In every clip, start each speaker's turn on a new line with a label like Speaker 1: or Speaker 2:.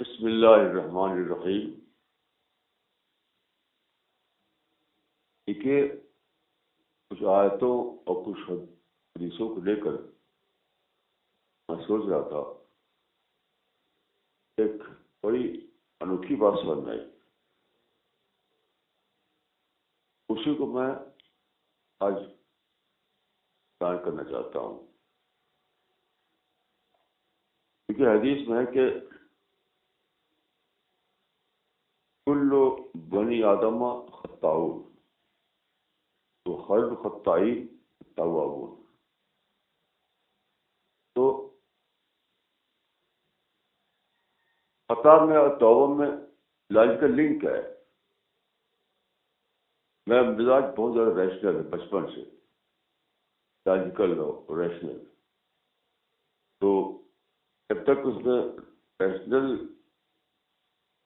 Speaker 1: بسم اللہ الرحمن الرحیم. دیکھیے، کچھ آیتوں اور کچھ حدیثوں کو لے کر میں سوچ رہا تھا. ایک بڑی انوکھی بات سمجھ میں آئی، اسی کو میں آج بیان کرنا چاہتا ہوں. کیونکہ حدیث میں ہے کہ کل بنی آدم خطاؤن تو خیر الخطائین توابون. تو خطا میں اور توبہ میں لاجیکل لنک ہے. میں مزاج بہت زیادہ ریشنل ہے بچپن سے، لاجیکل اور ریشنل. تو جب تک اس میں ریشنل،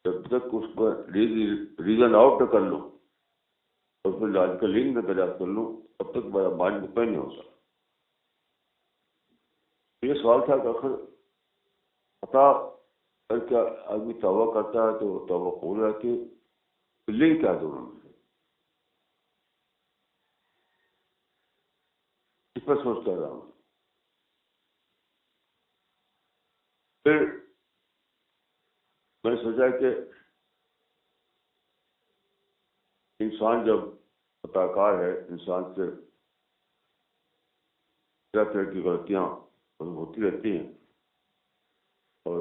Speaker 1: جب تک اس کو ریزن آؤٹ نہ کر لوں اور اس میں لاجیکل لنک نہ دریافت کر لوں، تب تک میرا مائنڈ مطمئن نہیں ہوتا. یہ سوال تھا کہ آخر خطا کر کے آدمی توبہ کرتا ہے تو توبہ قبول رہتی ہے، لنک کیا دونوں میں؟ اس پر سوچتا رہا ہوں. پھر میں نے سوچا کہ انسان جب خطا کار ہے، انسان سے طرح طرح کی غلطیاں ہوتی رہتی ہیں، اور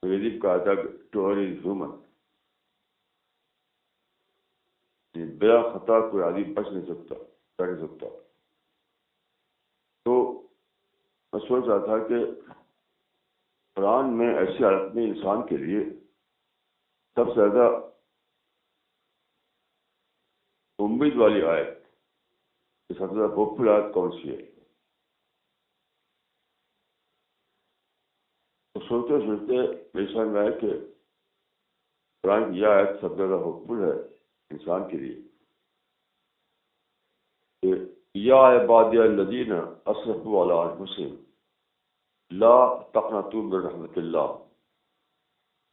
Speaker 1: ویدک کہا تھا کہ ٹو ارل از ہیومن، بلا خطا کوئی آدمی بچ نہیں سکتا، کر نہیں سکتا. تو میں سوچ رہا تھا کہ قرآن میں ایسی حالت میں انسان کے لیے سب سے زیادہ امید والی آیت، سب سے زیادہ ہوپفل آیت کون سی ہے؟ تو سوچتے سوچتے میری سمجھ میں آیا کہ قرآن کی یہ آیت سب سے زیادہ ہوپفل ہے انسان کے لیے کہ یا عبادی الذین اسرفوا علی انفسہم لا تقنطوا من رحمۃ اللہ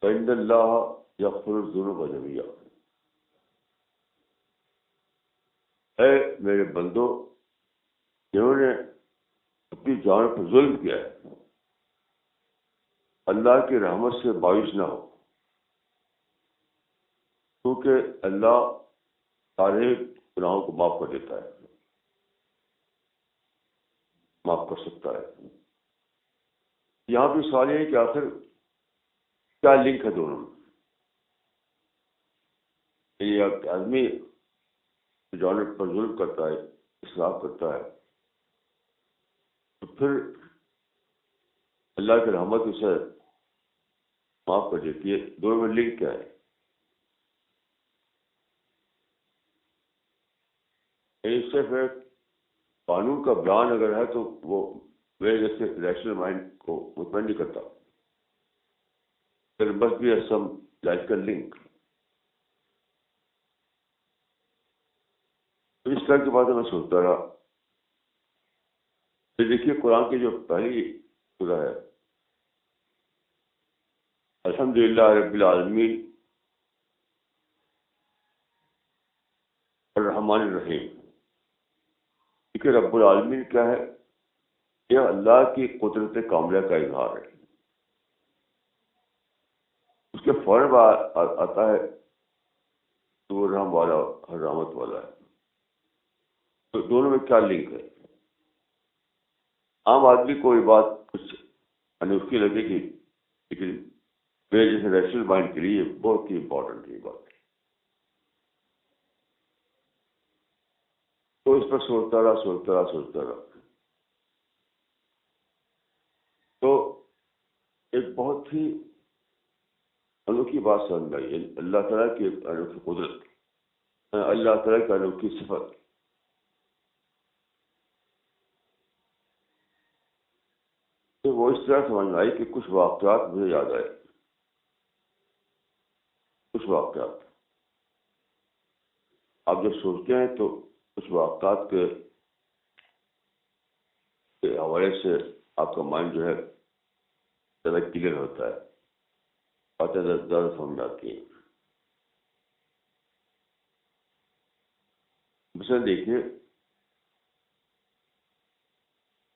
Speaker 1: فإن اللہ یغفر الذنوب جميعا. اے میرے بندو جنہوں نے اپنی جان پر ظلم کیا ہے، اللہ کی رحمت سے مایوس نہ ہو، کیونکہ اللہ سارے گناہوں کو معاف کر دیتا ہے، معاف کر سکتا ہے. یہاں بھی سوال یہ ہے کہ آخر کیا لنک ہے دونوں میں؟ یہ آدمی جانب پر ظلم کرتا ہے، اسراف کرتا ہے، تو پھر اللہ کی رحمت اسے معاف کر دیتی ہے. دونوں میں لنک کیا ہے؟ صرف ایک قانون کا بیان اگر ہے تو وہ میرے جیسے ریشنل مائنڈ کو مطمئن نہیں کرتا. there must be some logical link. تو اس طرح کی باتیں میں سوچتا رہا. پھر دیکھیے قرآن کی جو پہلی سورہ ہے الحمدللہ رب العالمین الرحمن الرحیم. دیکھیے رب العالمین کیا ہے؟ یہ اللہ کی قدرت کاملہ کا اظہار ہے. اس کے فوراً آتا ہے تو وہ رحم والا ہر رحمت والا ہے. تو دونوں میں کیا لنک ہے؟ عام آدمی کو یہ بات کچھ انوکھی لگے گی، لیکن میرے جیسے ریشنل مائنڈ کے لیے بہت ہی امپورٹنٹ ہے یہ بات. تو اس پر سوچتا رہا. تو ایک بہت ہی انوکھی بات سمجھ میں آئی. اللہ تعالیٰ کی ایک انوکھی قدرت، اللہ تعالیٰ کی انوکھی صفت. تو وہ اس طرح سمجھ میں آئی کہ کچھ واقعات مجھے یاد آئے. کچھ واقعات آپ جب سوچتے ہیں تو کچھ واقعات کے حوالے سے آپ کا مائنڈ جو ہے زیادہ کلیئر ہوتا ہے، باتیں زیادہ سمجھ آتی ہیں. مثلا دیکھیے،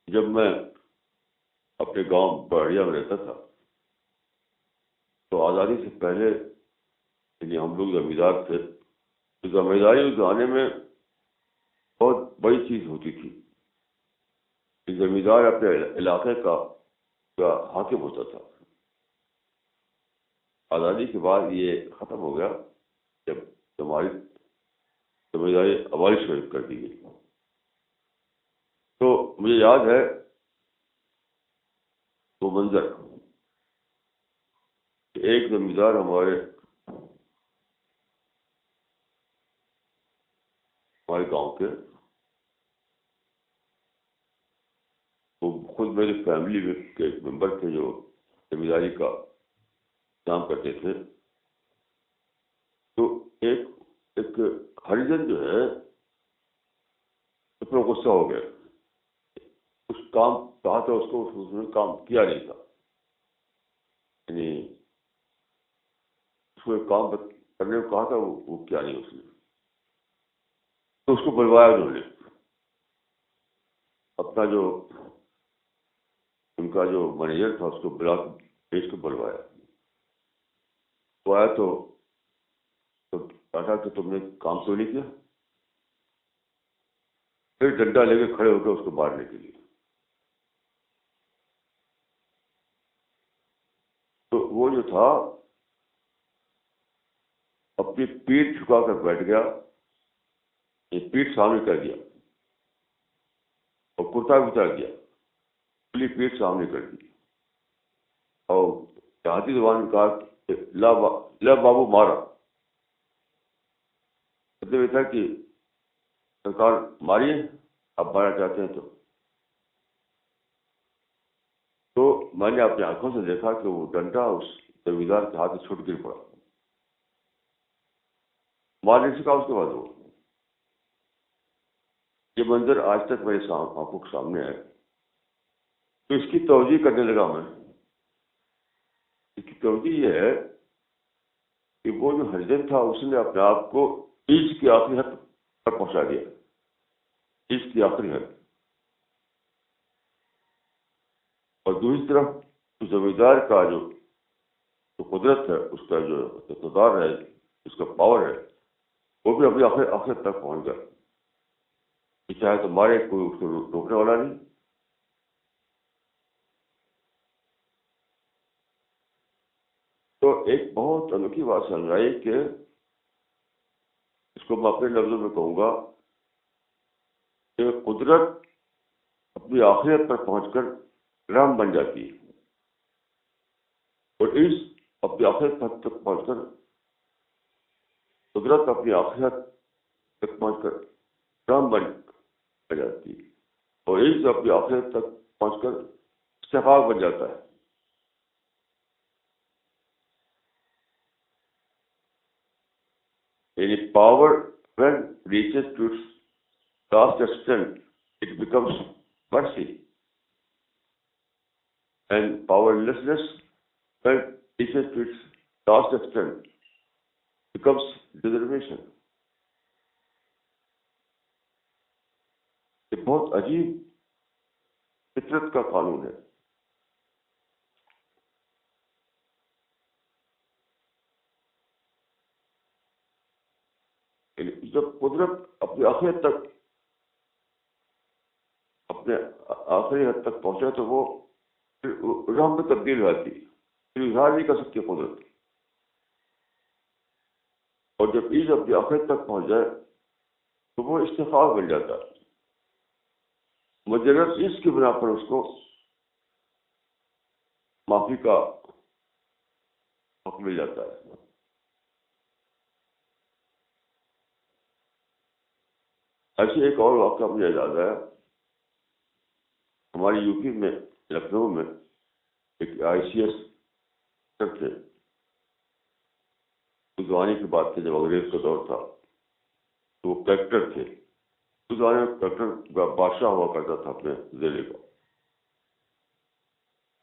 Speaker 1: جب میں اپنے گاؤں بڑھیا میں رہتا تھا تو آزادی سے پہلے یعنی ہم لوگ زمیندار تھے. تو زمینداری اس زمانے میں بہت بڑی چیز ہوتی تھی کہ زمیندار اپنے علاقے کا حاکم ہوتا تھا. آزادی کے بعد یہ ختم ہو گیا جب ہماری زمینداری عوامی شریف کر دی گئی. تو مجھے یاد ہے وہ منظر کہ ایک زمیندار ہمارے گاؤں کے، وہ خود میری فیملی میں کے ایک ممبر تھے جو زمینداری کا کام کرتے تھے. تو ایک ہریجن جو ہے اس میں غصہ ہو گیا. اس کام کہا تھا اس کو، اس نے کام کیا نہیں تھا، یعنی اس کو ایک کام کرنے کو کہا تھا وہ کیا نہیں اس نے. تو اس کو بلوایا انہوں نے، اپنا جو ان کا جو مینیجر تھا اس کو بلا بھیج کے بلوایا. وہ آیا تو کہا کہ تم نے کام تو نہیں کیا. پھر ڈنڈا لے کے کھڑے ہو کے اس کو مارنے کے لیے. تو وہ جو تھا اپنی پیٹھ جھکا کر بیٹھ گیا، یہ پیٹھ سامنے کر دیا اور کرتا بھی اتار دیا، پوری پیٹھ سامنے کر دی اور دیہاتی زبان میں کہا کہ لا بابو مارا. مطلب یہ تھا کہ سرکار ماریے، آپ مارنا چاہتے ہیں تو میں نے اپنی آنکھوں سے دیکھا کہ وہ ڈنڈا اس زمیندار کے ہاتھ سے چھوٹ گر پڑا. مار نہیں سکا اس کے بعد وہ. یہ منظر آج تک میرے آنکھوں کے سامنے ہے. تو اس کی توجہ کرنے لگا میں. اس کی توجہ یہ ہے کہ وہ جو ہریجن تھا اس نے اپنے آپ کو عیش کی آخری حد پر پہنچا دیا، عیش کی آخری حد. اور دوسری طرف زمیندار کا جو قدرت ہے، اس کا جو اقتدار ہے، اس کا پاور ہے، وہ بھی اپنی آخر تک پہنچ گیا. چاہے تو مارے، کوئی اس کو روکنے والا نہیں. تو ایک بہت انوکھی بات سمجھ آئی کہ اس کو میں اپنے لفظوں میں کہوں گا کہ قدرت اپنی آخریت پر پہنچ کر رحم بن جاتی ہے، اور اس اپنی آخریت تک پہنچ کر قدرت اپنی آخریت تک پہنچ کر رحم بن جاتی ہے، اور اس اپنی آخریت تک پہنچ کر استحقاق بن جاتا ہے. یعنی power when reaches to its last extent, it becomes mercy, and powerlessness when reaches to its last extent becomes determination. یہ بہت عجیب فطرت کا قانون ہے. جب قدرت اپنی آخریت تک، اپنے آخری حد تک پہنچے تو وہ رحم میں تبدیل ہو جاتی، پھر اظہار نہیں کر سکتی قدرت. اور جب عید اپنی آخرت تک پہنچ جائے تو وہ استحقاق بن جاتا ہے. مجرد اس کی بنا پر اس کو معافی کا حق مل جاتا ہے. ایسے ایک اور واقعہ مجھے یاد آیا. ہماری یو پی میں لکھنؤ میں ایک آئی سی ایس تھے. زمانے کی بات تھی جب انگریز کا دور تھا تو وہ کلیکٹر تھے. اس زمانے میں کلیکٹر بادشاہ ہوا کرتا تھا اپنے ضلع کا.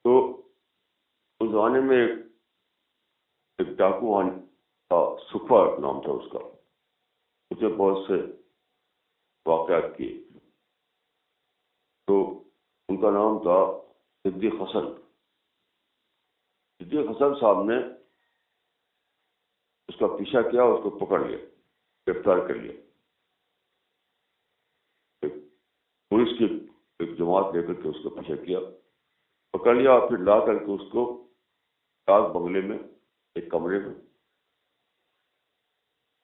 Speaker 1: تو زمانے میں ایک ڈاکو وہاں تھا، سکھوا نام تھا اس کا. اس نے بہت سے واقعات کیے. تو ان کا نام تھا صدیق حسن. صدیق حسن صاحب نے اس کا پیچھا کیا، اس کو پکڑ لیا، گرفتار کر لیا. پولیس کی ایک جماعت لے کر کے اس کا پیچھا کیا، پکڑ لیا، اور پھر لا کر کے اس کو ڈاک بنگلے میں ایک کمرے میں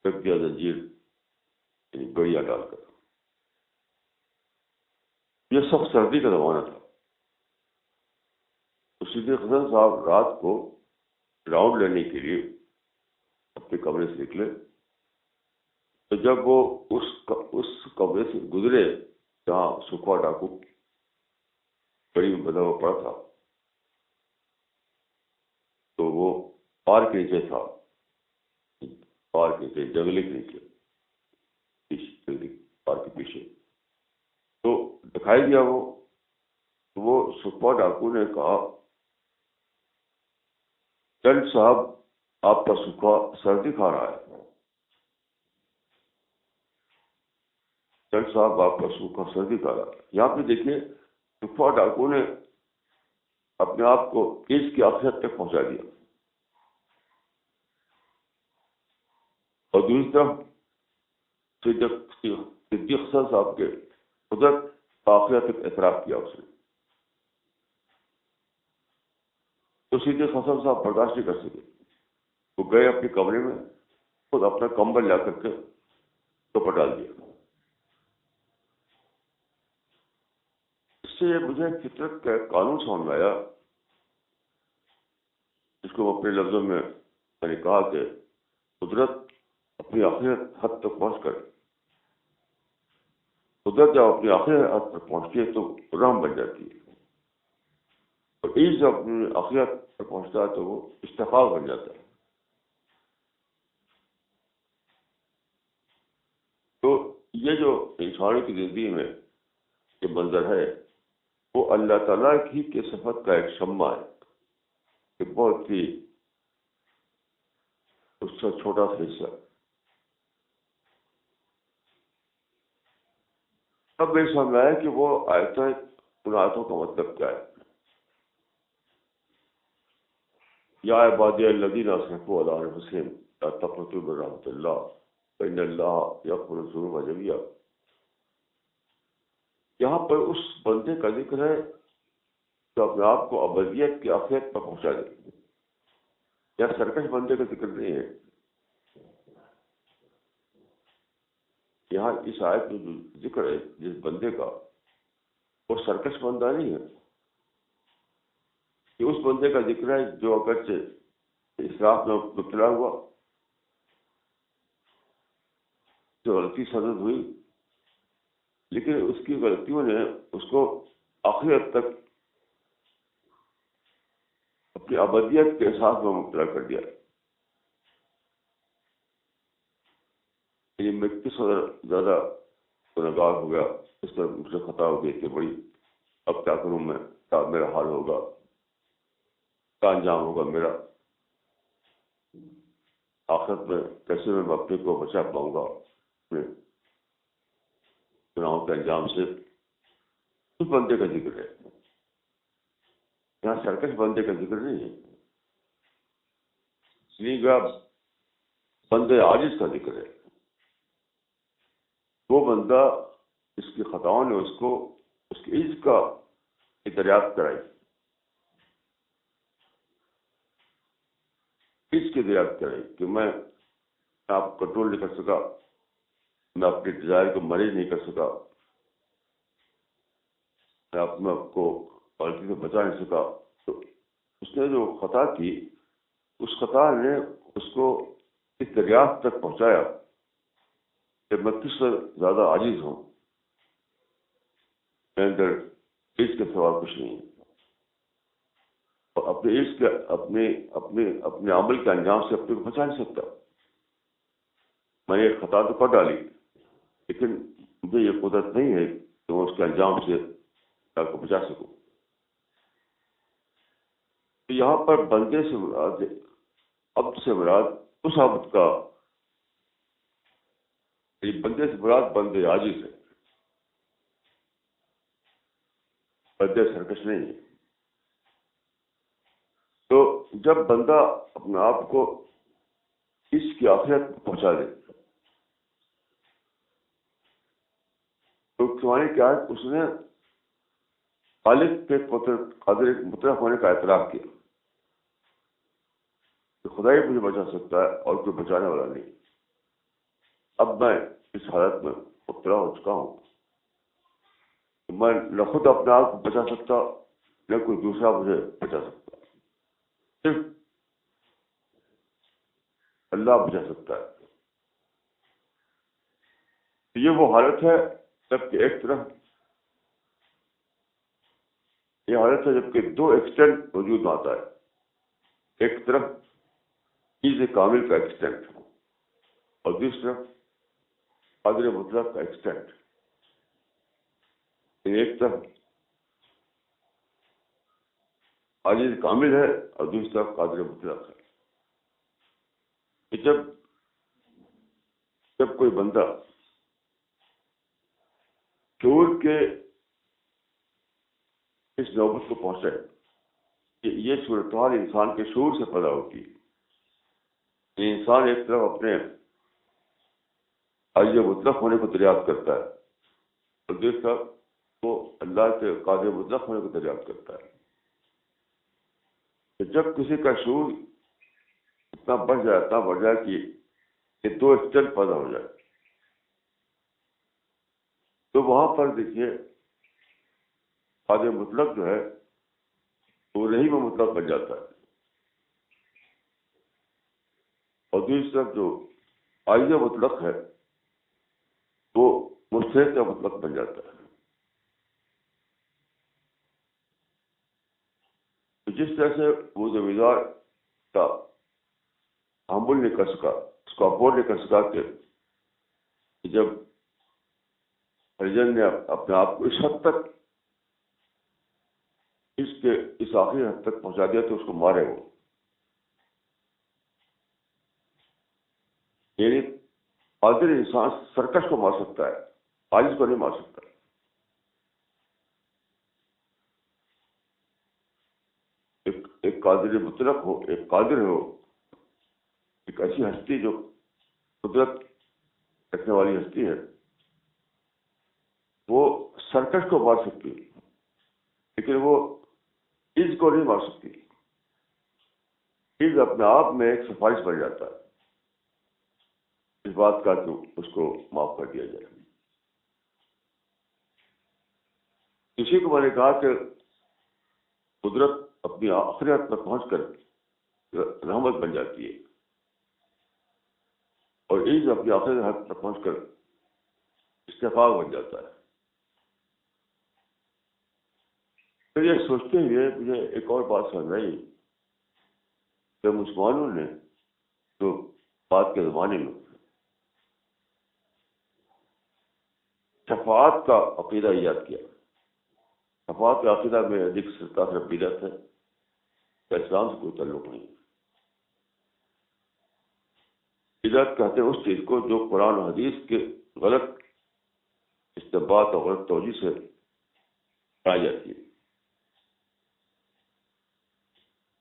Speaker 1: رکھ دیا، زنجیر یعنی گڑیا ڈال کر. یہ سب سردی کا زمانہ تھا. صدیق حسن صاحب رات کو راؤنڈ لینے کے لیے اپنے کمرے سے نکلے، تو جب وہ اس کمرے سے گزرے جہاں سکھوا ڈاکو بڑی بندہ ہوا پڑا تھا، تو وہ پار کے نیچے تھا، پار کے نیچے، جنگلے کے نیچے، پار کے پیچھے. تو دکھائی دیا وہ سکھوا ڈاکو نے کہا، جج صاحب آپ کا سکھوا سردی کھا رہا ہے. جج صاحب آپ کا سکھوا سردی کھا رہا ہے. یہاں پہ دیکھیے سکھوا ڈاکو نے اپنے آپ کو کیس کی آخرت تک پہنچا دیا، اور دوسری طرف صدیق حسن صاحب کے قدرت آخرت تک اعتراف کیا اس نے. تو صدیق حسن صاحب برداشت نہیں کر سکے. وہ گئے اپنے کمرے میں، خود اپنا کمبل لا کر کے اوپر ڈال دیا. اس سے مجھے فطرت کا ایک قانون سمجھ میں آیا، جس کو اپنے لفظوں میں نے کہا کہ قدرت اپنی آخرت حد تک پہنچ کر، قدرت جب اپنی آخرت حد تک پہنچتی ہے تو رحم بن جاتی ہے، اور عیش جب اپنی آخرت تک پہنچتا ہے تو وہ استحقاق بن جاتا ہے. تو یہ جو انسانوں کی زندگی میں یہ منظر ہے، وہ اللہ تعالیٰ ہی کے صفت کا ایک شمع ہے کہ بہت ہی اس سے چھوٹا سا حصہ. اب یہ سمجھ آیا کہ وہ آیتیں، ان آیتوں کا مطلب کیا ہے. یا عبادی الذین اسرفوا علی انفسہم لا تقنطوا من رحمۃ اللہ فإن اللہ یغفر الذنوب جميعا. یہاں پر اس بندے کا ذکر ہے جو اپنے آپ کو ابدیت کی آخرت پر پہنچا دے. یا سرکش بندے کا ذکر نہیں ہے. یہاں اس آیت میں جو ذکر ہے جس بندے کا، وہ سرکش بندہ نہیں ہے. یہ اس بندے کا ذکر ہے جو اگرچہ اسراف میں مبتلا ہوا، جو غلطی صدر ہوئی، لیکن اس کی غلطیوں نے اس کو آخرت تک اپنی ابدیت کے احساس میں مبتلا کر دیا. یعنی میں کس قدر زیادہ گنہگار ہو گیا، اس پر مجھ سے خطا ہو گئی کہ بڑی اب کیا کروں میں، کیا میرا حال ہوگا، کیا انجام ہوگا میرا، آخرت میں کیسے میں اپنے کو بچا پاؤں گا اپنے گناہوں کے انجام سے. اس بندے کا ذکر ہے. یہاں سرکش بندے کا ذکر نہیں ہے. بندے عاجز کا ذکر ہے. وہ بندہ اس کی خطاؤں نے اس کو اس کی عزت کا دریافت کرائی، اس کی دریافت کرائی کہ میں آپ کو کنٹرول نہیں کر سکا، میں اپنی ڈیزائر کو مینیج نہیں کر سکا، میں اپنے آپ کو غلطی سے بچا نہیں سکا. تو اس نے جو خطا کی، اس خطا نے اس کو اس دریافت تک پہنچایا کہ میں کس سے زیادہ عاجز ہوں، میرے اندر عشق کے سوا کچھ نہیں ہے، اور اپنے عشق کے اپنے عمل کے انجام سے اپنے کو بچا نہیں سکتا. میں نے ایک خطا تو کر ڈالی، لیکن مجھے یہ قدرت نہیں ہے کہ میں اس کے انجام سے کو بچا سکوں. تو یہاں پر بندے سے مراد عبد سے مراد اس عبد کا، بندے سے مراد بندے عاجز ہے، بندے سرکش نہیں ہے۔ تو جب بندہ اپنے آپ کو اس کی آخرت پہنچا دے تو کمانے کیا ہے، اس نے خالق کے قادر مطلق ہونے کا اعتراف کیا کہ خدا ہی مجھے بچا سکتا ہے اور کوئی بچانے والا نہیں۔ اب میں اس حالت میں مبتلا ہو چکا ہوں، میں نہ خود اپنے آپ کو بچا سکتا نہ کوئی دوسرا مجھے بچا سکتا، صرف اللہ بچا سکتا ہے۔ یہ وہ حالت ہے جب کہ ایک طرف یہ حالت ہے جب کہ دو ایکسٹینٹ وجود میں آتا ہے، ایک طرف چیز کامل کا ایکسٹینٹ اور دوسری طرف قادر مطلق کا ایکسٹینٹ۔ ایک طرف عاجز کامل ہے اور دوسری طرف قادر مطلق ہے۔ کہ جب کوئی بندہ شعور کے اس نوبت کو پہنچے کہ یہ صورتحال انسان کے شعور سے پیدا ہوتی ہے، انسان ایک طرف اپنے عاجز مطلق ہونے کو دریافت کرتا ہے اور دوسری طرف وہ اللہ کے قادر مطلق ہونے کو دریافت کرتا ہے۔ تو جب کسی کا شعور اتنا بڑھ جائے کہ یہ دو اسٹیل پیدا ہو جائے تو وہاں پر دیکھیے قادر مطلق جو ہے وہ نہیں میں مطلق بن جاتا ہے، اور دوسری طرف جو عاجز مطلق ہے وہ مستحق کا مطلق بن جاتا ہے۔ تو جس طرح سے وہ زمیندار کا تحمل نہیں کر سکا، اس کو افورڈ نہیں کر سکا کہ جب ہریجن نے اپنے آپ کو اس حد تک اس آخری حد تک پہنچا دیا تو اس کو مارے وہ، یعنی قادر انسان سرکش کو مار سکتا ہے، عاجز کو نہیں مار سکتا۔ ایک قادر مطلق ہو، ایک قادر ہو، ایک ایسی ہستی جو قدرت رکھنے والی ہستی ہے، وہ سرکش کو مار سکتی ہے لیکن وہ عز کو نہیں مار سکتی۔ عز اپنے آپ میں ایک سفارش بن جاتا ہے اس بات کا کہ اس کو معاف کر دیا جائے۔ اسی کو میں نے کہا کہ قدرت اپنی آخری حد تک پہنچ کر رحمت بن جاتی ہے اور عز اپنی آخری حد تک پہنچ کر استفاق بن جاتا ہے۔ پھر یہ سوچتے ہوئے مجھے ایک اور بات سمجھ آئی کہ مسلمانوں نے تو بات کے زمانے میں شفاعت کا عقیدہ ایجاد کیا۔ شفاعت کے عقیدہ میں ادھک سرتا سے بدعت ہے، اسلام سے کوئی تعلق نہیں۔ بدعت کہتے ہیں اس چیز کو جو قرآن و حدیث کے غلط استنباط اور غلط توجہ سے پائی جاتی ہے،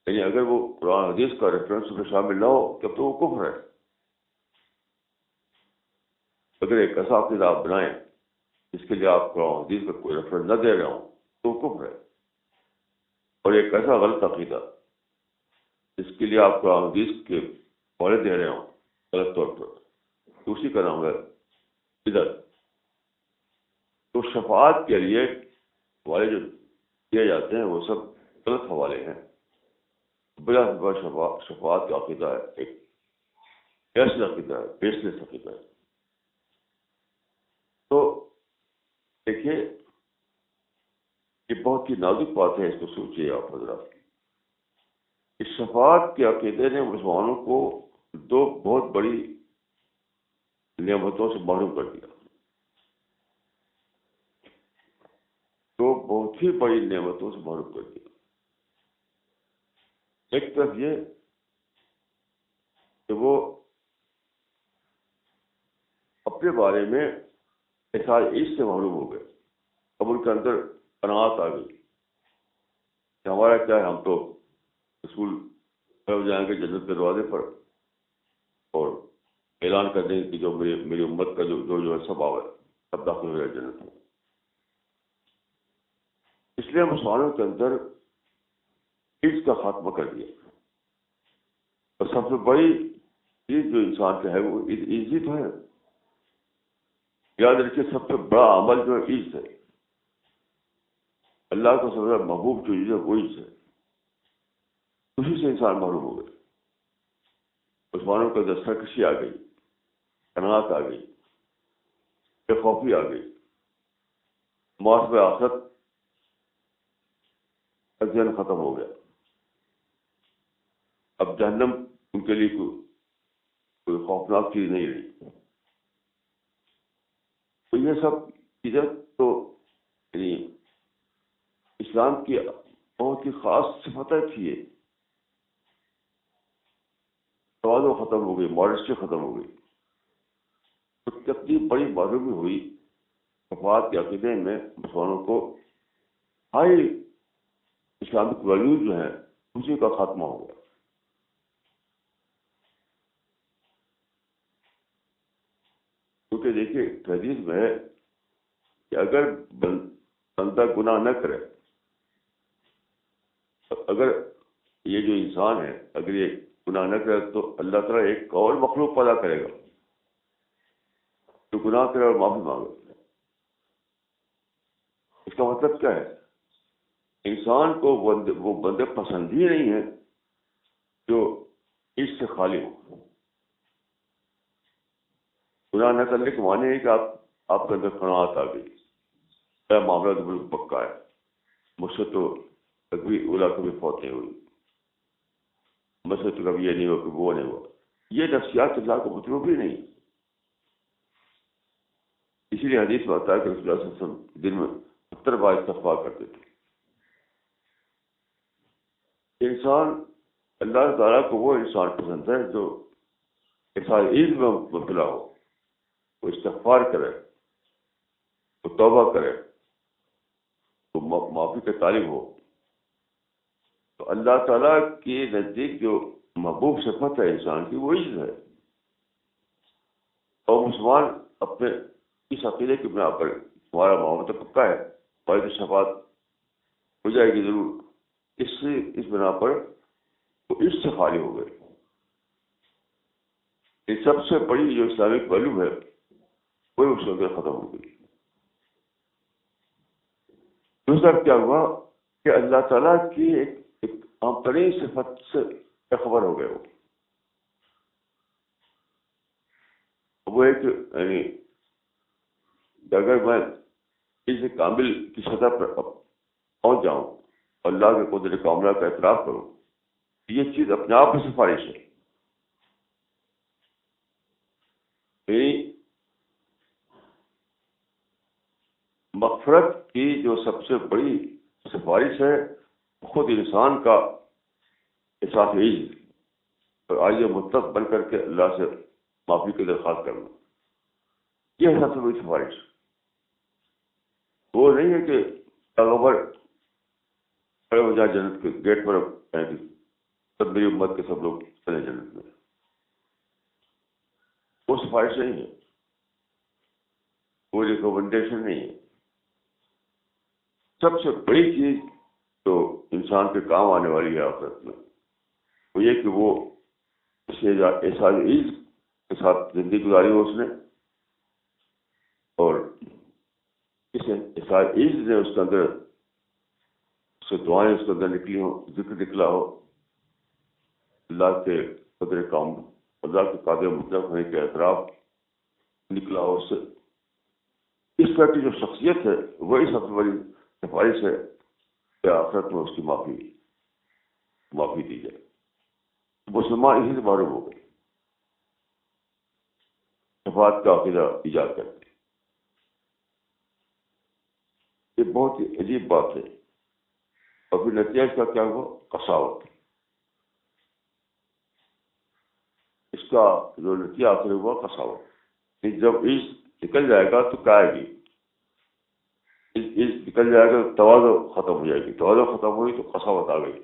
Speaker 1: یعنی اگر وہ قرآن حدیث کا ریفرنس میں شامل نہ ہو تب تو وہ کفر ہے۔ اگر ایک ایسا عقیدہ آپ بنائیں جس کے لیے آپ قرآن حدیث کا کوئی ریفرنس نہ دے رہے ہوں تو وہ کفر ہے، اور ایک ایسا غلط عقیدہ جس کے لیے آپ قرآن حدیث کے حوالے دے رہے ہوں غلط طور پر تو اسی کا نام ہے بدعت۔ تو شفاعت کے لیے حوالے جو دیے جاتے ہیں وہ سب غلط حوالے ہیں۔ بلا شفاعت کا عقیدہ ہے ایک ایسا عقیدہ ہے، بیس لیس عقیدہ ہے۔ تو دیکھیے یہ بہت ہی نازک بات ہے، اس کو سوچیے آپ حضرات۔ اس شفاعت کے عقیدے نے مسلمانوں کو دو بہت بڑی نعمتوں سے محروم کر دیا، دو بہت ہی بڑی نعمتوں سے محروم کر دیا۔ ایک طرف یہ کہ وہ اپنے بارے میں احساس عیش سے معلوم ہو گئے، اب ان کے اندر قناعت آ گئی کہ ہمارا کیا ہے، ہم تو رسول جائیں گے جنت کے دروازے پر اور اعلان کر دیں کہ جو میری امت کا جو ہے سب آوے، سب داخل ہو جائے جنت میں۔ اس لیے مسلمانوں کے اندر عز کا خاتمہ کر دیا، اور سب سے بڑی چیز جو انسان کا ہے وہ عز ہی تو ہے۔ یاد رکھیے سب سے بڑا عمل جو ہے عز ہے، اللہ کو سب سے محبوب جو چیز ہے وہ عز ہے، اسی سے انسان معلوم ہو گئے۔ مسلمانوں کے اندر سرکشی آ گئی، قناعت آ گئی، بے خوفی آ گئی، محاسبہ آخرت کا ذہن ختم ہو گیا۔ اب جہنم ان کے لیے کوئی خوفناک چیز نہیں رہی۔ تو یہ سب چیزیں تو یعنی اسلام کی بہت ہی خاص صفتیں تھی۔ یہ توازن ختم ہو گئی، ماڈسٹی ختم ہو گئی، تو کتنی بڑی معلومی ہوئی صفات کے عقیدے میں مسلمانوں کو۔ ہائی اسلامک ویلیوز جو ہیں اسی کا خاتمہ ہو گیا۔ کیونکہ دیکھیے حدیث میں ہے کہ اگر بندہ گناہ نہ کرے، اگر یہ جو انسان ہے اگر یہ گناہ نہ کرے تو اللہ تعالیٰ ایک اور مخلوق پیدا کرے گا جو گناہ کرے اور معافی مانگے۔ اس کا مطلب کیا ہے؟ انسان کو وہ بندے پسند ہی نہیں ہیں جو اس سے خالی ہو۔ گناہ نہ کرنے کے معنی ہے کہ آپ کے اندر قناعت آ گئی، میرا معاملہ تو بالکل پکا ہے، مجھ سے تو کبھی اولا کبھی فوت نہیں ہوئی، مجھ سے تو کبھی یہ نہیں ہوا کہ وہ نہیں ہوا۔ یہ نفسیات اللہ کو مطلوب ہی نہیں۔ اسی لیے حدیث میں آتا ہے کہ رسول اللہ صلی اللہ علیہ وسلم دن میں 70 بار استغفار کرتے تھے۔ انسان اللہ تعالیٰ کو وہ انسان پسند ہے جو احساس عز میں مبتلا ہو، وہ استغفار کرے، وہ توبہ کرے، وہ معافی کے طالب ہو۔ تو اللہ تعالیٰ کے نزدیک جو محبوب صفت ہے انسان کی وہ عز ہے۔ اور مسلمان اپنے اس عقیدے کی بنا پر ہمارا معاملہ تو پکا ہے، ہماری تو شفاعت ہو جائے گی ضرور، اس بنا پر وہ اس سے خالی ہو گئے۔ یہ سب سے بڑی جو اسلامک ویلیو ہے وہی اس کے اندر ختم ہو گئی۔ دوسرا کیا ہوا کہ اللہ تعالیٰ کی ایک عام ترین صفت سے خبر ہو گئے۔ وہ ایک یعنی اگر میں اس کامل کی سطح پر پہنچ جاؤں، اللہ کے قدرت کاملہ کا اعتراف کروں، یہ چیز اپنے آپ میں سفارش ہے۔ مغفرت کی جو سب سے بڑی سفارش ہے خود انسان کا احساس عز اور عاجز متق بن کر کے اللہ سے معافی کی درخواست کرنا، یہ سب سے بڑی سفارش۔ وہ نہیں ہے کہ پیغمبر کھڑے ہو جائے جنت کے گیٹ پر سب میری امت کے سب لوگ چلے جنت میں، وہ سفارش نہیں ہے، وہ ریکمنڈیشن نہیں ہے۔ سب سے بڑی چیز جو انسان کے کام آنے والی ہے آخرت میں وہ یہ کہ وہ اسے احساس عز کے ساتھ زندگی گزاری ہو اس نے، اور اس احساس عز نے اس کے اندر سے دعائیں اس کے اندر نکلی ہوں، ذکر نکلا ہو، اللہ کے قدر کام، اللہ کے قادر مطلق ہونے کے اعتراف نکلا ہو اس سے۔ اس طرح کی جو شخصیت ہے وہی سب سے بڑی سفارش ہے کہ آخرت میں اس کی معافی دی جائے۔ مسلمان اسی سے معروف ہو گئے، شفاعت کا عقیدہ ایجاد کرتے۔ یہ بہت ہی عجیب بات ہے، اور پھر نتیجہ اس کا کیا ہوا؟ قساوت۔ کا جو نتیجہ آخر ہوا قساوت. جب عشق نکل جائے گا تو کیا آئے گی؟ عشق نکل جائے گا تو توازو ختم ہو جائے گی. توازو ختم ہوئی تو قساوت آ گئی.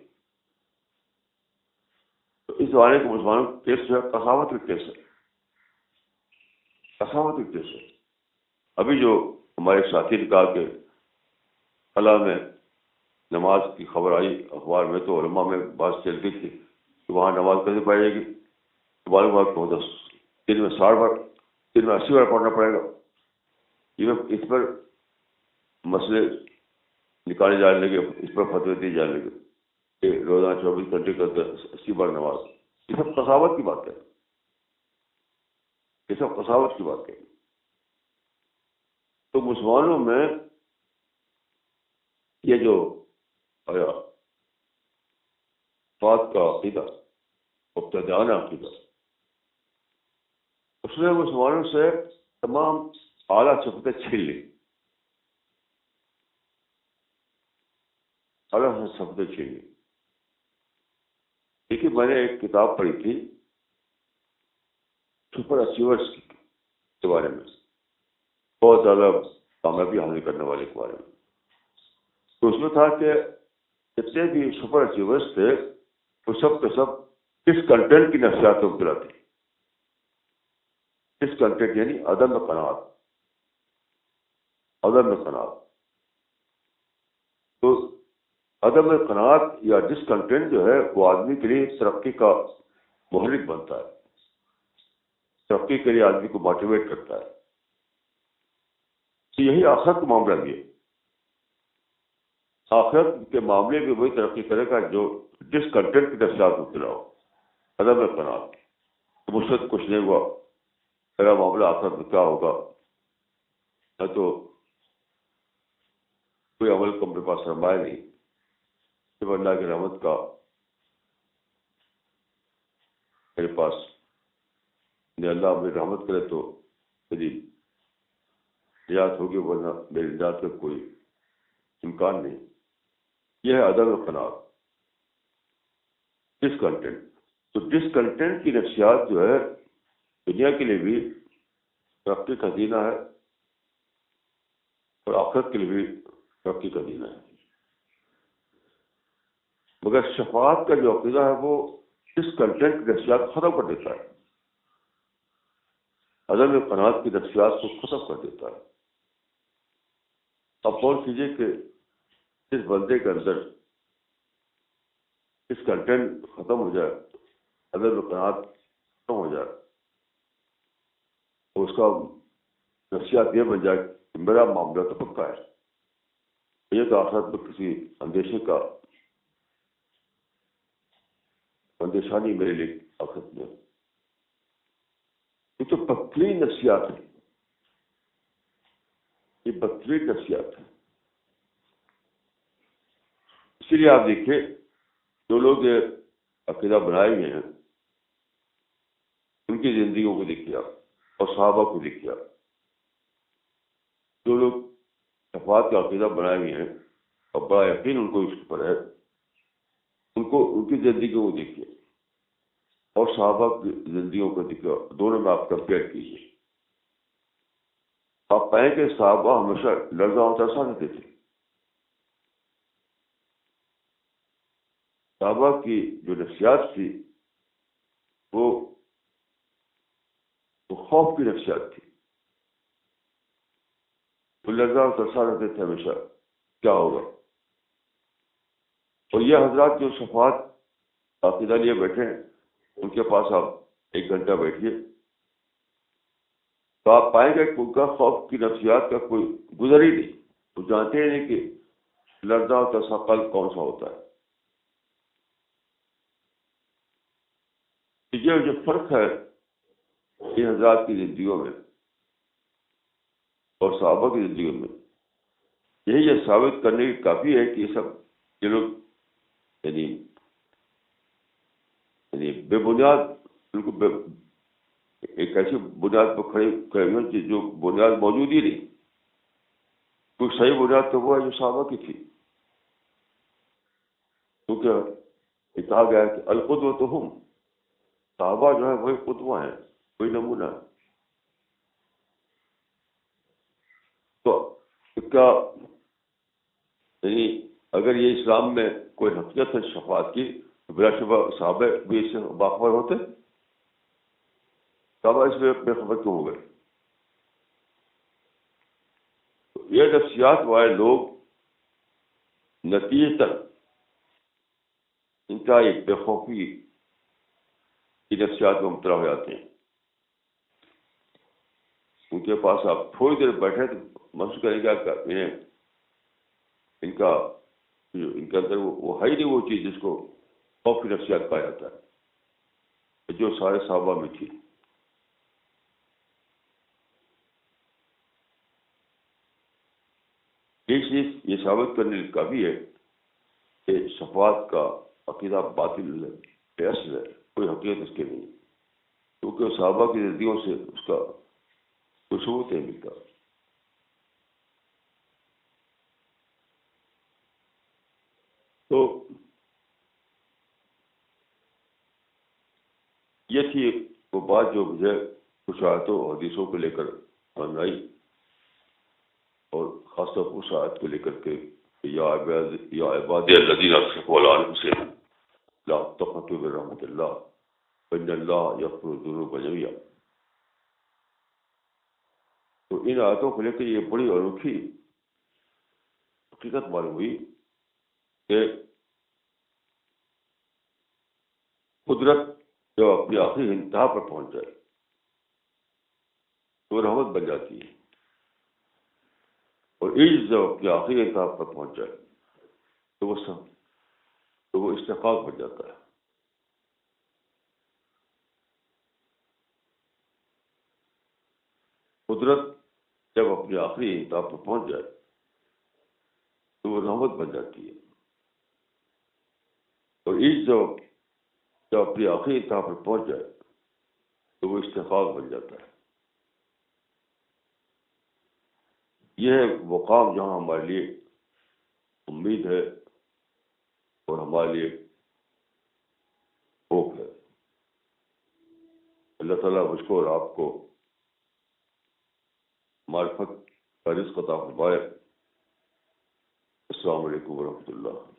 Speaker 1: تو اس زمانے کے مسلمانوں کا کیس جو ہے قساوت کا کیس ہے. قساوت کا کیس ہے. ابھی جو ہمارے ساتھی نے کہا کہ خلا میں نماز کی خبر آئی اخبار میں، تو علماء میں بات چل رہی تھی کہ وہاں نماز کیسے پڑھے گی. تمہارے بات کو 10 دن میں 60 بار، دن میں 80 بار پڑھنا پڑے گا. اس پر مسئلے نکالے جانے لگے، اس پر فتوے دیے جانے لگے کہ روزانہ 24 گھنٹے کا 80 بار نماز. یہ سب قساوت کی بات ہے. یہ سب قساوت کی بات ہے. تو مسلمانوں میں یہ جو آیا بات کا عقیدہ، مبتدعانہ عقیدہ، اس نے مسلمانوں سے تمام اعلیٰ صفتیں چھین لی. اعلیٰ صفتیں چھین لی. دیکھیے میں نے ایک کتاب پڑھی تھی سپر اچیورس کے بارے میں، بہت زیادہ کامیابی حاصل کرنے والے کے بارے میں. تو اس میں تھا کہ جتنے بھی سپر اچیورس تھے وہ سب کے سب کس کنٹینٹ کی نفسیات سے مبتلا تھے. کس کنٹینٹ یعنی عدم قناعت. عدم قناعت. تو عدم قناعت یا ڈس کنٹینٹ جو ہے وہ آدمی کے لیے ترقی کا محرک بنتا ہے. ترقی کے لیے آدمی کو موٹیویٹ کرتا ہے. تو یہی آخرت کا معاملہ بھی ہے. آخرت کے معاملے میں وہی ترقی کرے گا جو جس کنٹینٹ کی نفسیات مبتلا ہو. عدم قناعت، مجھ سے کچھ نہیں ہوا، میرا معاملہ آخرت میں کیا ہوگا، نہ تو کوئی عمل کو میرے پاس سرمایہ نہیں، جب اللہ کی رحمت کا میرے پاس اللہ میری رحمت کرے تو میری نجات ہوگی، ورنہ میری نجات کا کوئی امکان نہیں. یہ ہے عدم قناعت. ڈس کنٹینٹ. تو ڈس کنٹینٹ کی نفسیات جو ہے دنیا کے لیے بھی ترقی کا خزینہ ہے اور آخرت کے لیے بھی ترقی کا خزینہ ہے. مگر شفاعت کا جو عقیدہ ہے وہ ڈس کنٹینٹ کی نفسیات ختم کر دیتا ہے. عدم قناعت کی نفسیات کو ختم کر دیتا ہے. اب غور کیجیے کہ اس بندے کے اندر اس کنٹینٹ ختم ہو جائے، عدم قناعت ختم ہو جائے، تو اس کا نفسیات یہ بن جائے کہ میرا معاملہ تو پکا ہے، یہ تو آخرت میں کسی اندیشے کا اندیشانی میرے لیے آخرت میں. یہ تو بدترین نفسیات ہے. یہ بدترین نفسیات ہے. اسی لیے آپ دیکھیے جو لوگ یہ عقیدہ بنائے ہوئے ہیں ان کی زندگیوں کو دیکھیے آپ اور صحابہ کو دیکھیے آپ. جو لوگ شفاعت کا عقیدہ بنائے ہوئے ہیں اور بڑا یقین ان کو اس پر ہے، ان کی زندگیوں کو دیکھیے اور صحابہ کی زندگیوں کو دیکھیے. دونوں میں آپ کمپیئر کیجیے. آپ پائیں کہ صحابہ ہمیشہ لرزاں اور ترسا رہتے تھے. صحابہ کی جو نفسیات تھی وہ خوف کی نفسیات تھی. وہ لرزاں اور ترسا رہتے تھے ہمیشہ کیا ہوگا. اور یہ حضرات جو شفاعت عقیدہ لیے بیٹھے ہیں ان کے پاس آپ 1 گھنٹہ بیٹھیے تو آپ پائیں گے کہ ان کا خوف کی نفسیات کا کوئی گزر ہی نہیں. وہ جانتے ہی نہیں کہ لرزاں اور ترسا قلب کون سا ہوتا ہے. یہ جو فرق ہے ان حضرات کی زندگیوں میں اور صحابہ کی زندگیوں میں، یہی یہ ثابت کرنے کی کافی ہے کہ یہ سب یہ لوگ یعنی بے بنیاد بالکل ایک ایسی بنیاد پر کھڑے ہوئے جو بنیاد موجود ہی نہیں. کوئی صحیح بنیاد تو وہ ہے جو صحابہ کی تھی، کیونکہ کہا گیا کہ القدوۃ ہم، صحابہ جو ہے وہی قدوہ ہیں، وہی نمونہ ہے. تو کیا یعنی اگر یہ اسلام میں کوئی حقیقت ہے شفاعت کی تو بلا شبہ صحابہ بھی اس سے باخبر ہوتے. صحابہ اس میں بے خبر کیوں ہو گئے؟ یہ نفسیات والے لوگ نتیجتاً ان کا ایک بے خوفی کی نفسیات میں مبتلا ہو جاتے ہیں. ان کے پاس آپ تھوڑی دیر بیٹھے تو محسوس کریں گے کہ ان کے اندر وہ ہے ہی نہیں وہ چیز جس کو خوف کی نفسیات کہا جاتا ہے، جو سارے صحابہ میں تھی. یہ چیز یہ ثابت کرنے کا بھی ہے کہ شفاعت کا عقیدہ باطل ہے، اصل ہے، کوئی حقیقت اس کے نہیں، کیونکہ صحابہ کی زندگیوں سے اس کا کوئی ثبوت نہیں ملتا. تو یہ تھی وہ بات جو مجھے کچھ آیتوں اور حدیثوں کو لے کر سمجھ آئی، اور خاص طور پر اس آیت کو لے کر کے یا عبادی الذین اسرفوا علی انفسہم لا تقنطوا من رحمۃ اللہ ان اللہ یغفر الذنوب جميعا. تو ان آیتوں کو لے کے یہ بڑی انوکھی حقیقت معلوم ہوئی کہ قدرت جب اپنی آخری انتہا پر پہنچ جائے تو رحمت بن جاتی ہے، اور عز جب اپنی آخری انتہا پر پہنچ جائے تو وہ استحقاق بن جاتا ہے. قدرت جب اپنی آخری انتہا پر پہنچ جائے تو وہ رحمت بن جاتی ہے، اور عز جب اپنی آخری انتہا پر پہنچ جائے تو وہ استحقاق بن جاتا ہے. یہ ہے مقام جہاں ہمارے لیے امید ہے اور ہمارے لیے ہوپ ہے. اللہ تعالیٰ مجھ کو اور آپ کو معرفت کا رزق عطا فرمائے. السلام علیکم ورحمۃ اللہ.